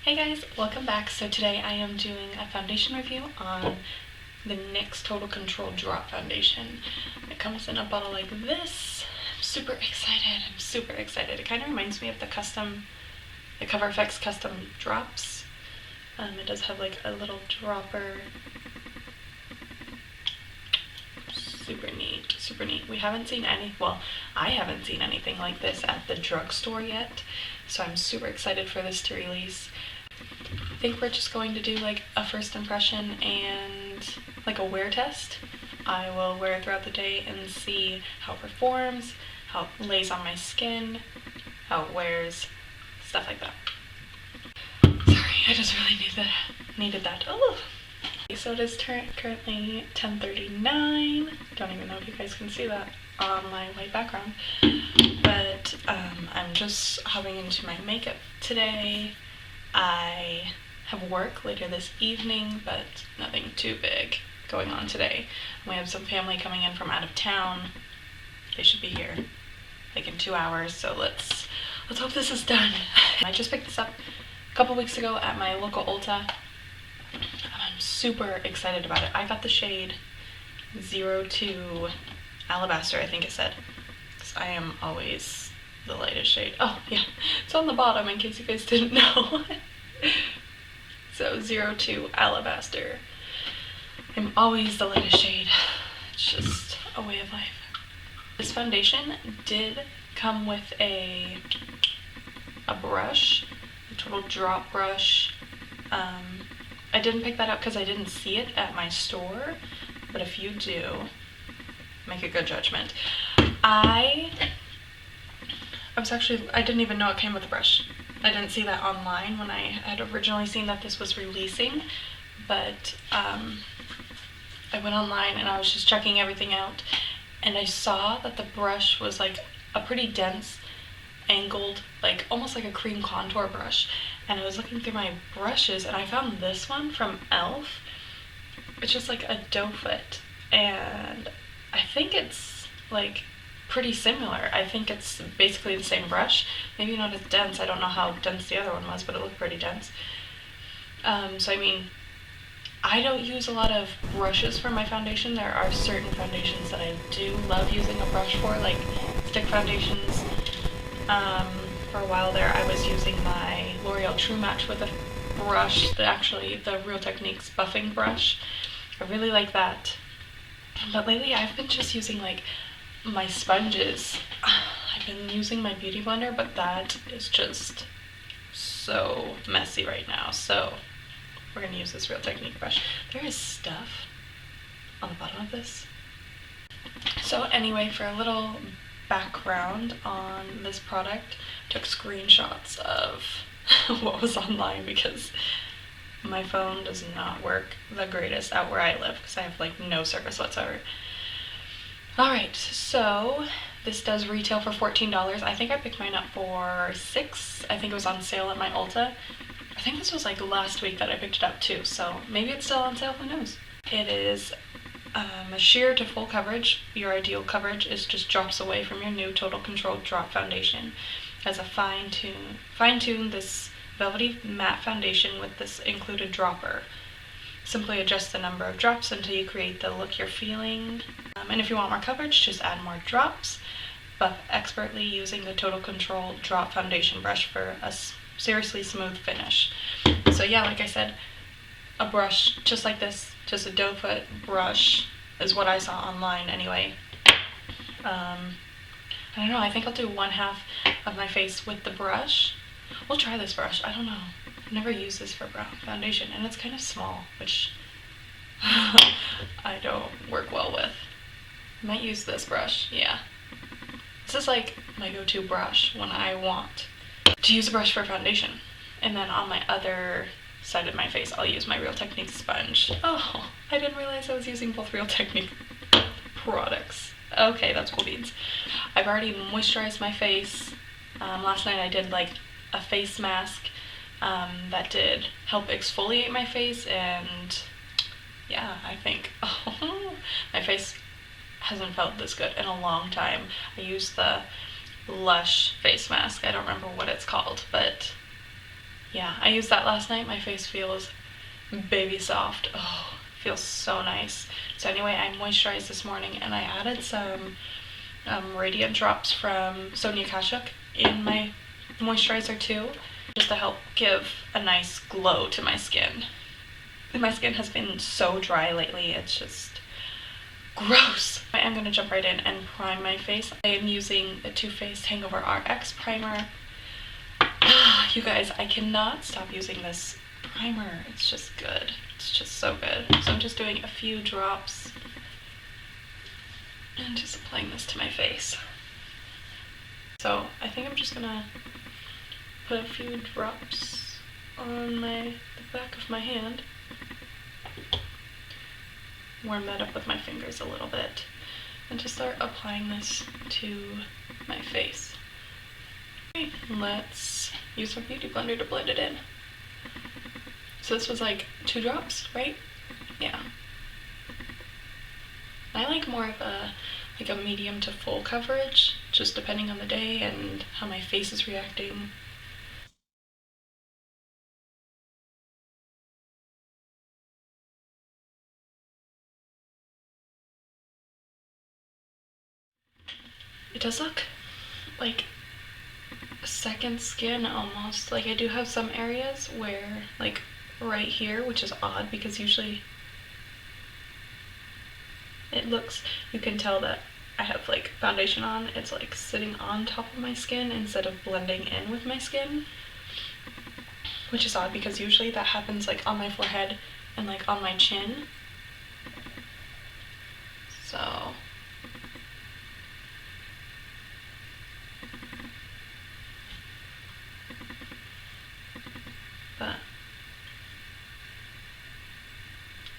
Hey guys, welcome back. So today I am doing a foundation review on the NYX Total Control Drop Foundation. It comes in a bottle like this. I'm super excited. It kind of reminds me of the Cover FX custom drops. It does have like a little dropper. Super neat. We haven't seen I haven't seen anything like this at the drugstore yet, so I'm super excited for this to release. I think we're just going to do like a first impression and like a wear test. I will wear it throughout the day and see how it performs, how it lays on my skin, how it wears, stuff like that. Sorry, I just really needed that. Oh. So it is currently 10:39. Don't even know if you guys can see that on my white background. But I'm just hopping into my makeup today. I have work later this evening, but nothing too big going on today. We have some family coming in from out of town. They should be here like in 2 hours, so let's hope this is done. I just picked this up a couple weeks ago at my local Ulta. I'm super excited about it. I got the shade 02 Alabaster, I think it said, because I am always the lightest shade. Oh yeah, it's on the bottom in case you guys didn't know. So 02 Alabaster. I'm always the lightest shade. It's just a way of life. This foundation did come with a brush, a total drop brush. I didn't pick that up because I didn't see it at my store, but if you do, make a good judgment. I didn't even know it came with a brush. I didn't see that online when I had originally seen that this was releasing, but I went online and I was just checking everything out, and I saw that the brush was like a pretty dense, angled, like almost like a cream contour brush. And I was looking through my brushes and I found this one from e.l.f. It's just like a doe foot, and I think it's like pretty similar. I think it's basically the same brush, maybe not as dense. I don't know how dense the other one was, but it looked pretty dense. So I mean, I don't use a lot of brushes for my foundation. There are certain foundations that I do love using a brush for, like stick foundations. For a while there I was using my L'Oreal True Match with a brush, the Real Techniques buffing brush. I really like that. But lately I've been just using like my sponges. I've been using my beauty blender, but that is just so messy right now. So we're gonna use this Real Technique brush. There is stuff on the bottom of this. So anyway, for a little background on this product, took screenshots of what was online because my phone does not work the greatest out where I live because I have like no service whatsoever. Alright, so this does retail for $14. I think I picked mine up for $6. I think it was on sale at my Ulta. I think this was like last week that I picked it up too, so maybe it's still on sale, who knows. It is a sheer to full coverage. Your ideal coverage is just drops away from your new Total Control Drop Foundation. As a fine-tune this velvety matte foundation with this included dropper. Simply adjust the number of drops until you create the look you're feeling. And if you want more coverage, just add more drops. Buff expertly using the Total Control Drop Foundation brush for a seriously smooth finish. So yeah, like I said, a brush just like this, just a doe foot brush is what I saw online anyway. I don't know, I think I'll do one half of my face with the brush. We'll try this brush, I don't know. I've never used this for brown foundation, and it's kind of small, which I don't work well with. I might use this brush, yeah. This is like my go-to brush when I want to use a brush for foundation. And then on my other side of my face, I'll use my Real Technique sponge. Oh, I didn't realize I was using both Real Technique products. Okay, that's cool beans. I've already moisturized my face. Last night I did like a face mask that did help exfoliate my face, and yeah, I think my face hasn't felt this good in a long time. I used the Lush face mask. I don't remember what it's called, but Yeah, I used that last night. My face feels baby soft. Oh, feels so nice. So anyway, I moisturized this morning and I added some Radiant Drops from Sonia Kashuk in my moisturizer too, just to help give a nice glow to my skin. My skin has been so dry lately, it's just gross. I am going to jump right in and prime my face. I am using the Too Faced Hangover RX primer. You guys, I cannot stop using this primer. It's just good. It's just so good. So I'm just doing a few drops and just applying this to my face. So I think I'm just gonna put a few drops on the back of my hand. Warm that up with my fingers a little bit and just start applying this to my face. Okay, let's use our beauty blender to blend it in. So this was like 2 drops, right? Yeah. I like more of a medium to full coverage, just depending on the day and how my face is reacting. It does look like second skin almost. Like I do have some areas where, like right here, which is odd because usually it looks, you can tell that I have like foundation on. It's like sitting on top of my skin instead of blending in with my skin, which is odd because usually that happens like on my forehead and like on my chin. So but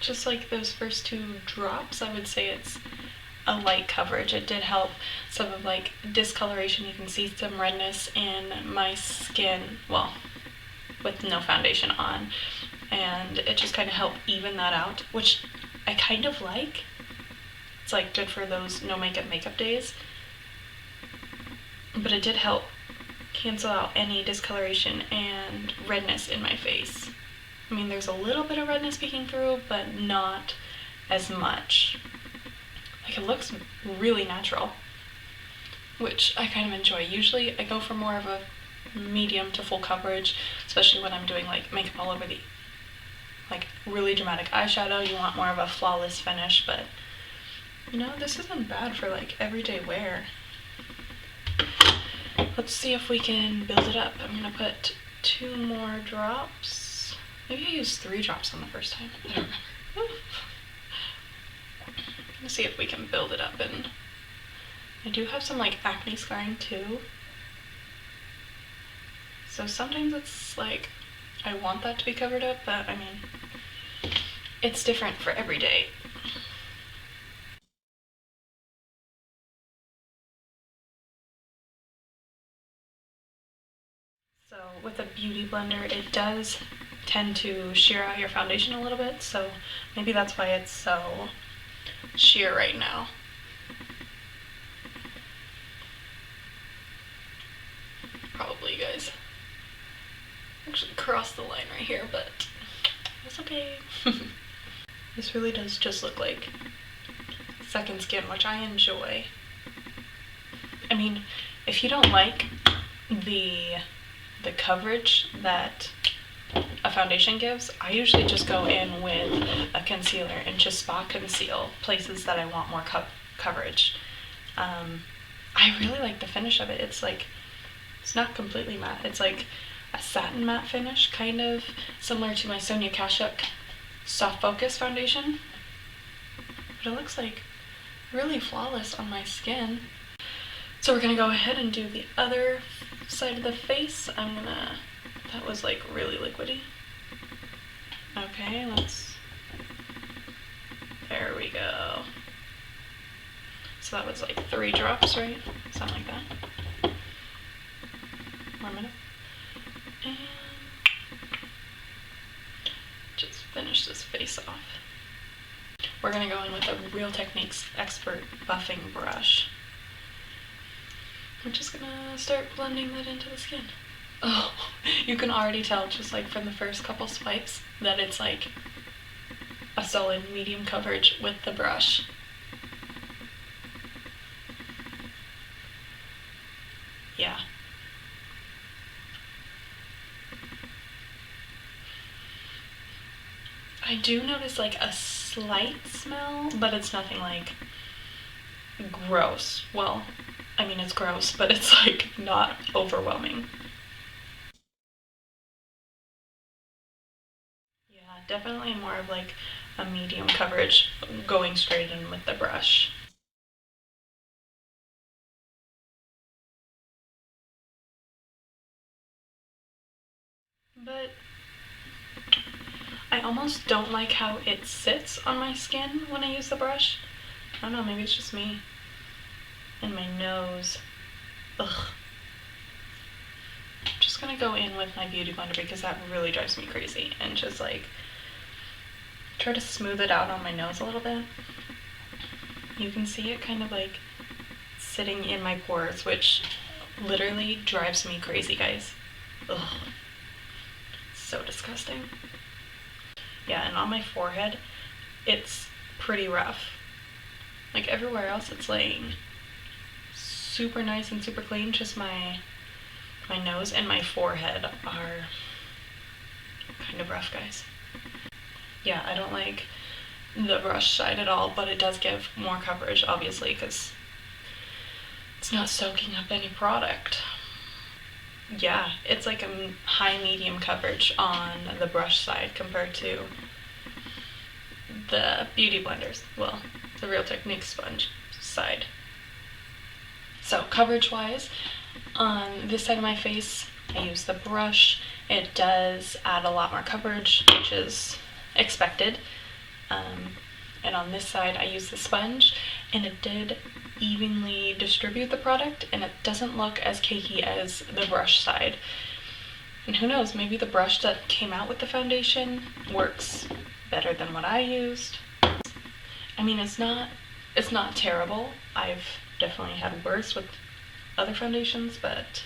just like those first 2 drops, I would say it's a light coverage. It did help some of like discoloration. You can see some redness in my skin, well, with no foundation on, and it just kind of helped even that out, which I kind of like. It's like good for those no makeup days, but it did help cancel out any discoloration and redness in my face. I mean, there's a little bit of redness peeking through, but not as much. Like, it looks really natural, which I kind of enjoy. Usually I go for more of a medium to full coverage, especially when I'm doing like makeup all over the, like really dramatic eyeshadow. You want more of a flawless finish, but you know, this isn't bad for like everyday wear. Let's see if we can build it up. I'm gonna put 2 more drops. Maybe I used 3 drops on the first time. I don't remember. Let's see if we can build it up. And I do have some like acne scarring too. So sometimes it's like I want that to be covered up, but I mean, it's different for every day. So with a beauty blender, it does tend to sheer out your foundation a little bit, so maybe that's why it's so sheer right now. Probably, guys. Actually crossed the line right here, but that's okay. This really does just look like second skin, which I enjoy. I mean, if you don't like the coverage that a foundation gives, I usually just go in with a concealer and just spot conceal places that I want more coverage. I really like the finish of it. It's like, it's not completely matte. It's like a satin matte finish, kind of similar to my Sonia Kashuk Soft Focus foundation. But it looks like really flawless on my skin. So we're gonna go ahead and do the other side of the face. That was like really liquidy. Okay, there we go. So that was like 3 drops, right? Something like that. Warm it up. And just finish this face off. We're gonna go in with a Real Techniques Expert buffing brush. We're just gonna start blending that into the skin. Oh, You can already tell just like from the first couple swipes that it's like a solid medium coverage with the brush. Yeah. I do notice like a slight smell, but it's nothing like gross. Well, I mean it's gross, but it's like not overwhelming. Yeah, definitely more of like a medium coverage going straight in with the brush. But I almost don't like how it sits on my skin when I use the brush. I don't know, maybe it's just me. And my nose. Ugh. I'm just gonna go in with my beauty blender because that really drives me crazy, and just like try to smooth it out on my nose a little bit. You can see it kind of like sitting in my pores, which literally drives me crazy, guys. Ugh. So disgusting. Yeah, and on my forehead, it's pretty rough. Like everywhere else, it's laying super nice and super clean. Just my nose and my forehead are kind of rough, guys. Yeah, I don't like the brush side at all, but it does give more coverage, obviously, because it's not soaking up any product. Yeah, it's like a high medium coverage on the brush side compared to the beauty blenders. Well, the Real Techniques sponge side. So coverage wise, on this side of my face, I use the brush. It does add a lot more coverage, which is expected. And on this side, I use the sponge, and it did evenly distribute the product, and it doesn't look as cakey as the brush side. And who knows, maybe the brush that came out with the foundation works better than what I used. I mean, it's not terrible. I've definitely had worse with other foundations, but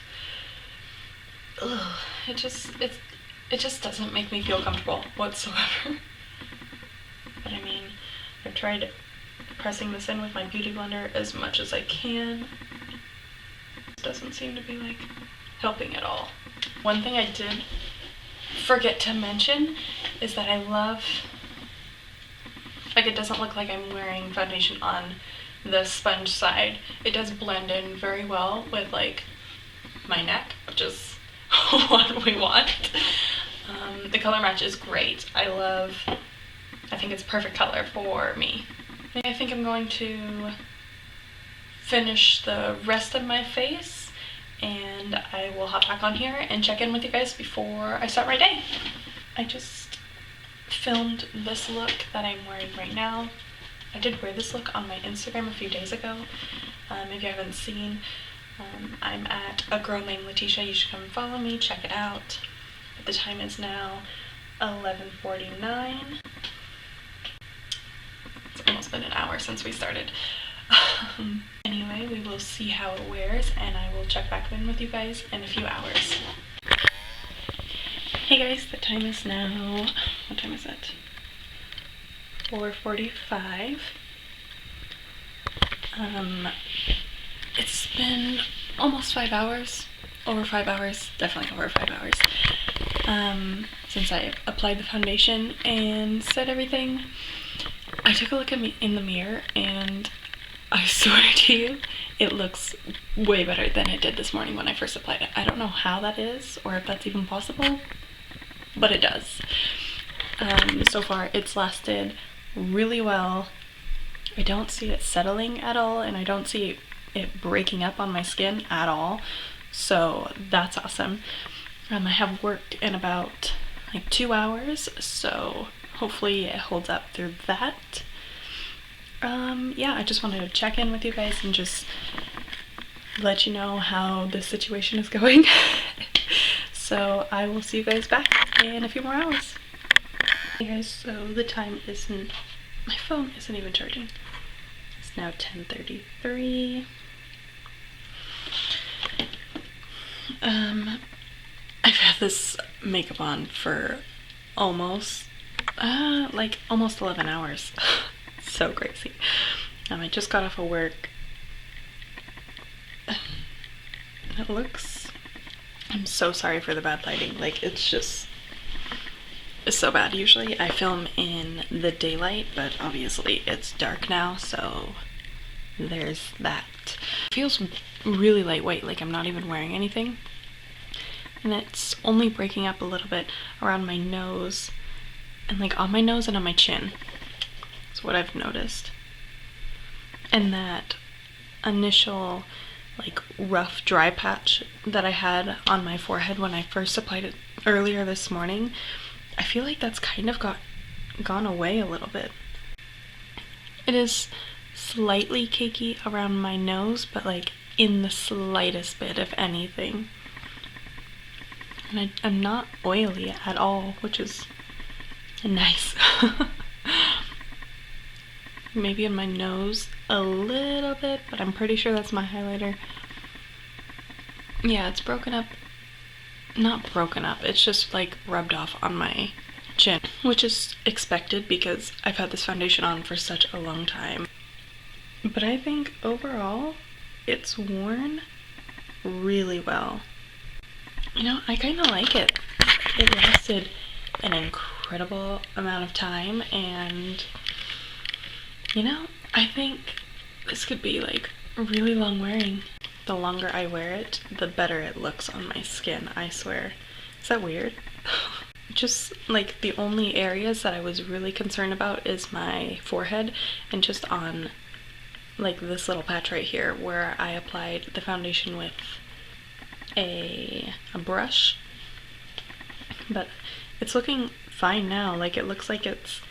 ugh, it just doesn't make me feel comfortable whatsoever. But I mean, I've tried pressing this in with my beauty blender as much as I can. It doesn't seem to be like helping at all. One thing I did forget to mention is that I love, like, it doesn't look like I'm wearing foundation on the sponge side. It does blend in very well with like my neck, which is what we want. The color match is great. I think it's perfect color for me. I think I'm going to finish the rest of my face, and I will hop back on here and check in with you guys before I start my day. I just filmed this look that I'm wearing right now. I did wear this look on my Instagram a few days ago. If you haven't seen, I'm at agirlnamedlatisha. You should come and follow me, check it out. The time is now 11:49. It's almost been an hour since we started. Anyway, we will see how it wears, and I will check back in with you guys in a few hours. Hey guys, the time is now, what time is it? 4:45. It's been almost 5 hours, over 5 hours, definitely over 5 hours, since I applied the foundation and said everything. I took a look at me in the mirror, and I swear to you, it looks way better than it did this morning when I first applied it. I don't know how that is, or if that's even possible, but it does. So far, it's lasted really well. I don't see it settling at all, and I don't see it breaking up on my skin at all, so that's awesome. I have worked in about like 2 hours, so hopefully it holds up through that. Yeah, I just wanted to check in with you guys and just let you know how this situation is going. So I will see you guys back in a few more hours. Hey guys, so the time isn't, my phone isn't even charging. It's now 10:33. I've had this makeup on for almost 11 hours. So crazy. I just got off of work. It looks... I'm so sorry for the bad lighting. Like, it's so bad. Usually I film in the daylight, but obviously it's dark now, so there's that. It feels really lightweight, like I'm not even wearing anything. And it's only breaking up a little bit around my nose, and like on my nose and on my chin. That's what I've noticed. And that initial like rough dry patch that I had on my forehead when I first applied it earlier this morning, I feel like that's kind of gone away a little bit. It is slightly cakey around my nose, but like in the slightest bit, if anything. And I'm not oily at all, which is nice. Maybe in my nose a little bit, but I'm pretty sure that's my highlighter. Yeah, it's broken up. Not broken up, it's just like rubbed off on my chin, which is expected because I've had this foundation on for such a long time. But I think overall, it's worn really well. You know, I kind of like it. It lasted an incredible amount of time, and you know, I think this could be like really long wearing. The longer I wear it, the better it looks on my skin, I swear. Is that weird? Just like the only areas that I was really concerned about is my forehead and just on like this little patch right here where I applied the foundation with a brush. But it's looking fine now. Like it looks like it's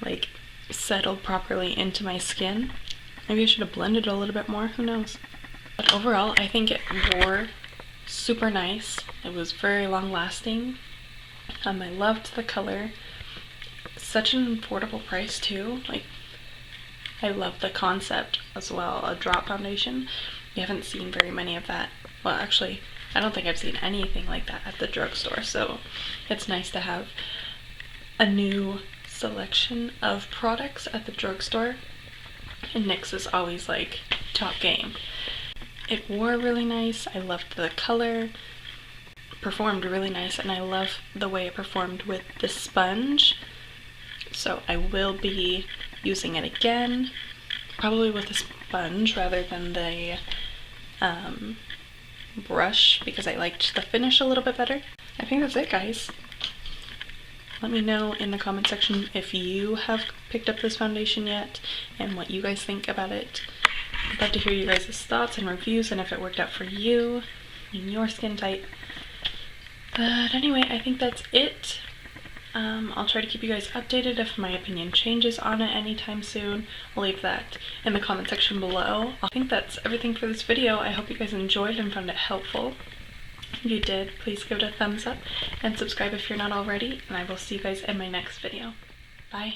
like settled properly into my skin. Maybe I should have blended it a little bit more, who knows. But overall, I think it wore super nice. It was very long lasting. I loved the color. Such an affordable price too. Like, I love the concept as well. A drop foundation. You haven't seen very many of that. Well, actually, I don't think I've seen anything like that at the drugstore. So it's nice to have a new selection of products at the drugstore. And NYX is always like top game. It wore really nice. I loved the color. Performed really nice, and I love the way it performed with the sponge. So I will be using it again, probably with a sponge rather than the brush, because I liked the finish a little bit better. I think that's it, guys. Let me know in the comment section if you have picked up this foundation yet and what you guys think about it. I'd love to hear you guys' thoughts and reviews and if it worked out for you in your skin type. But anyway, I think that's it. I'll try to keep you guys updated if my opinion changes on it anytime soon. I'll leave that in the comment section below. I think that's everything for this video. I hope you guys enjoyed and found it helpful. If you did, please give it a thumbs up and subscribe if you're not already, and I will see you guys in my next video. Bye.